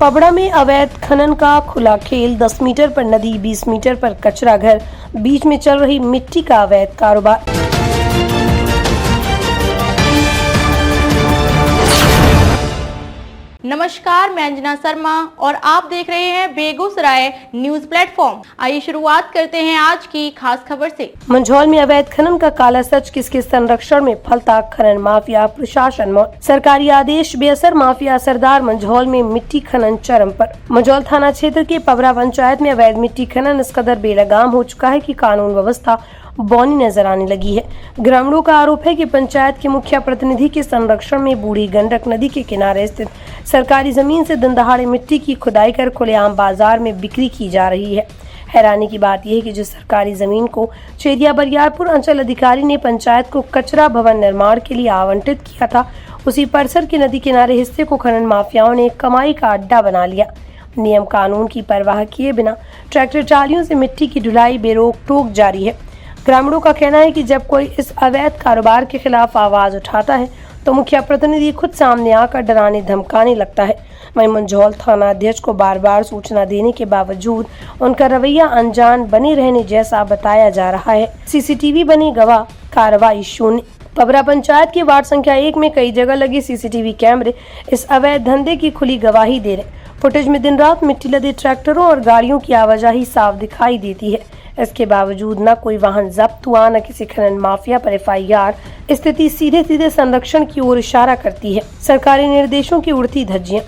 पबड़ा में अवैध खनन का खुला खेल, 10 मीटर पर नदी, 20 मीटर पर कचरा घर, बीच में चल रही मिट्टी का अवैध कारोबार। नमस्कार, मैं अंजना शर्मा और आप देख रहे हैं बेगूसराय न्यूज प्लेटफॉर्म। आइए शुरुआत करते हैं आज की खास खबर से। मंझौल में अवैध खनन का काला सच, किसके संरक्षण में फलता खनन माफिया, प्रशासन मौन। सरकारी आदेश बेअसर, माफिया असरदार, मंझौल में मिट्टी खनन चरम पर। मंझौल थाना क्षेत्र के पबरा पंचायत में अवैध मिट्टी खनन इस कदर बेलगाम हो चुका है कि कानून व्यवस्था बौनी नजर आने लगी है। ग्रामीणों का आरोप है कि पंचायत के मुखिया प्रतिनिधि के संरक्षण में बूढ़ी गंडक नदी के किनारे स्थित सरकारी जमीन से दिन दहाड़े मिट्टी की खुदाई कर खुलेआम बाजार में बिक्री की जा रही है। हैरानी की बात यह है कि जिस सरकारी जमीन को चेदिया बरियारपुर अंचल अधिकारी ने पंचायत को कचरा भवन निर्माण के लिए आवंटित किया था, उसी परिसर के नदी किनारे हिस्से को खनन माफियाओं ने कमाई का अड्डा बना लिया। नियम कानून की परवाह किए बिना ट्रैक्टर ट्रालियों से मिट्टी की ढुलाई बेरोक टोक जारी है। ग्रामीणों का कहना है कि जब कोई इस अवैध कारोबार के खिलाफ आवाज उठाता है तो मुखिया प्रतिनिधि खुद सामने आकर डराने धमकाने लगता है। वहीं मंझौल थाना अध्यक्ष को बार बार सूचना देने के बावजूद उनका रवैया अनजान बने रहने जैसा बताया जा रहा है। सीसीटीवी बने गवाह, कार्रवाई शून्य। पबरा पंचायत के वार्ड संख्या 1 में कई जगह लगे सीसीटीवी कैमरे इस अवैध धंधे की खुली गवाही दे रहे। फुटेज में दिन रात मिट्टी लदे ट्रैक्टरों और गाड़ियों की आवाजाही साफ दिखाई देती है। इसके बावजूद न कोई वाहन जब्त हुआ, न किसी खनन माफिया पर एफआईआर। स्थिति सीधे सीधे संरक्षण की ओर इशारा करती है। सरकारी निर्देशों की उड़ती धज्जियां।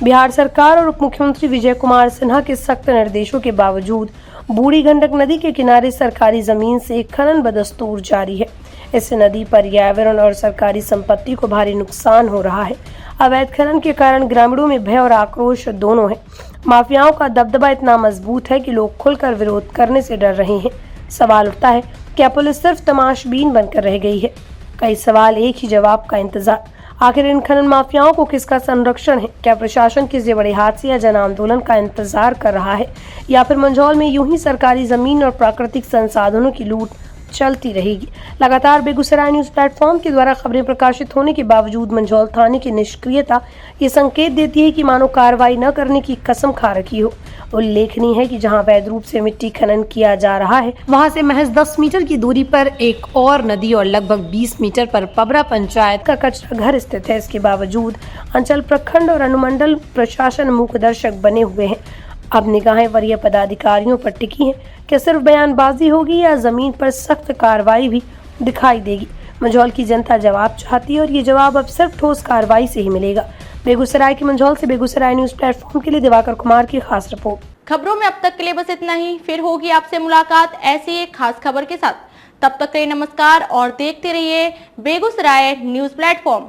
बिहार सरकार और उप मुख्यमंत्री विजय कुमार सिन्हा के सख्त निर्देशों के बावजूद बूढ़ी गंडक नदी के किनारे सरकारी जमीन से खनन बदस्तूर जारी है। इससे नदी, पर्यावरण और सरकारी संपत्ति को भारी नुकसान हो रहा है। अवैध खनन के कारण ग्रामीणों में भय और आक्रोश दोनों है। माफियाओं का दबदबा इतना मजबूत है कि लोग खुलकर विरोध करने से डर रहे हैं। सवाल उठता है, क्या पुलिस सिर्फ तमाशबीन बनकर रह गई है? कई सवाल, एक ही जवाब का इंतजार। आखिर इन खनन माफियाओं को किसका संरक्षण है? क्या प्रशासन किसी बड़े हादसे या जन आंदोलन का इंतजार कर रहा है, या फिर मंझौल में यूं ही सरकारी जमीन और प्राकृतिक संसाधनों की लूट चलती रहेगी? लगातार बेगूसराय न्यूज प्लेटफॉर्म के द्वारा खबरें प्रकाशित होने के बावजूद मंझौल थाने की निष्क्रियता ये संकेत देती है कि मानो कार्रवाई न करने की कसम खा रखी हो। उल्लेखनीय है कि जहां वैध रूप से मिट्टी खनन किया जा रहा है, वहां से महज 10 मीटर की दूरी पर एक और नदी और लगभग 20 मीटर पर पबरा पंचायत का कचरा घर स्थित है। इसके बावजूद अंचल, प्रखंड और अनुमंडल प्रशासन मूकदर्शक बने हुए हैं। अब निगाहें वरीय पदाधिकारियों पर टिकी हैं कि सिर्फ बयानबाजी होगी या जमीन पर सख्त कार्रवाई भी दिखाई देगी। मंझौल की जनता जवाब चाहती है और ये जवाब अब सिर्फ ठोस कार्रवाई से ही मिलेगा। बेगूसराय के मंझौल से बेगूसराय न्यूज प्लेटफॉर्म के लिए दिवाकर कुमार की खास रिपोर्ट। खबरों में अब तक के लिए बस इतना ही। फिर होगी आपसे मुलाकात ऐसी एक खास खबर के साथ। तब तक के लिए नमस्कार और देखते रहिए बेगूसराय न्यूज प्लेटफॉर्म।